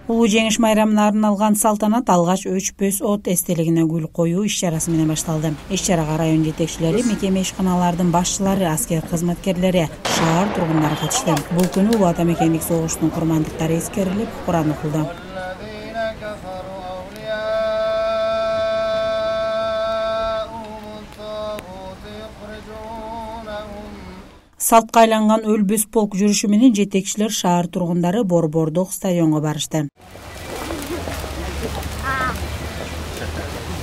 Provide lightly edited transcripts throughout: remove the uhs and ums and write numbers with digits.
Улуу жеңиш майрамына арналган салтанат алгач өчпөс от эстелигине гүл коюу иш-чарасы менен башталды. Иш-чарага район жетекчилери, мекеме ишканалардын башчылары, аскер кызматкерлери, шаар тургундары катышты. Бул күнү Улуу Ата Мекендик согуштун курмандыктары эскерилип, Куран окулду. Салтка айланган өлбөс полк жүрүшү менен жетекчилер, шаар тургундары Борбордук стадионго барышты.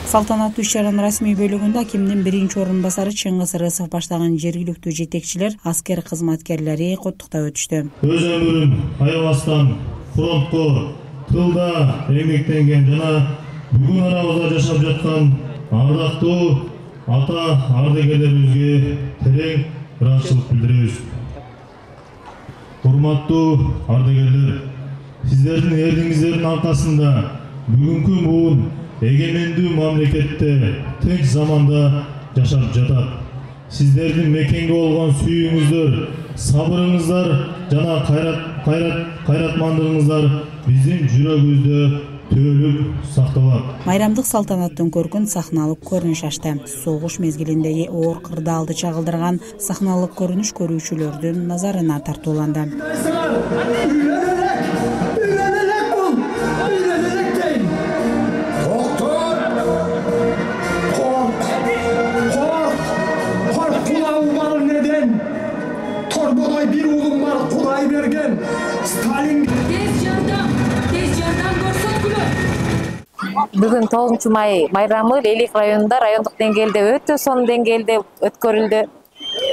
Салтанаттуу иш-чаранын расмий бөлүгүндө акимдин биринчи орун басары Чыңгыз Рысов баштаган жергиликтүү жетекчилер, аскер кызматкерлери коттуктап өтүштү. Өз өмүрүн аябастан фронтко, тылда эмгектенген жана бүгүн арабызда жашап жаткан ардактуу ата ардагерлерибизге терең ыраазычылык билдиребиз. Урматтуу ардагерлер, сиздердин эрдиңиздердин аркасында бүгүнкү буун эгемендүү мамлекетте, тынч заманда жашап жатат. Сиздердин мекенге болгон сүйүүңүздөр, сабырыңыздар жана кайратмандыгыңыздар биздин жүрөгүбүздө түбөлүк сакталат. Майрамдык салтанаттын көркүн сахналык көрүнүш ачты. Согуш мезгилиндеги оор кырдаалды чагылдырган сахналык көрүнүш көрүүчүлөрдүн назарына тартууланды. Bir oğlum var, Kuday bergen. Stalin. Бүгүн 9 май майрамы Лейлик районунда райондук деңгээлде өтө сонун деңгээлде өткөрүлдү.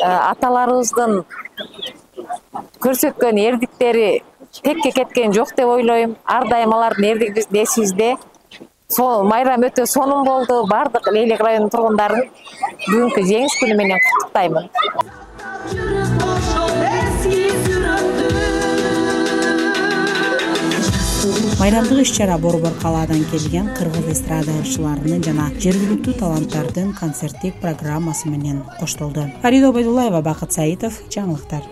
Аталарыбыздын көрсөткөн эрдиктери текке кеткен жок деп ойлойм. Ар дайым алардын эрдиги биздин эсибизде. Майрам өтө сонун болду. Бардык Лейлик районунун тургундарын бүгүнкү жеңиш күнү менен куттуктаймын. Майрамдык иш-чара Борбор калаадан келген кыргыз эстрадачыларынын жана жергиликтүү таланттардын концерттик программасы менен коштолду. Фарида Обайдуллаева, Бакыт Саитов, жаңылыктар.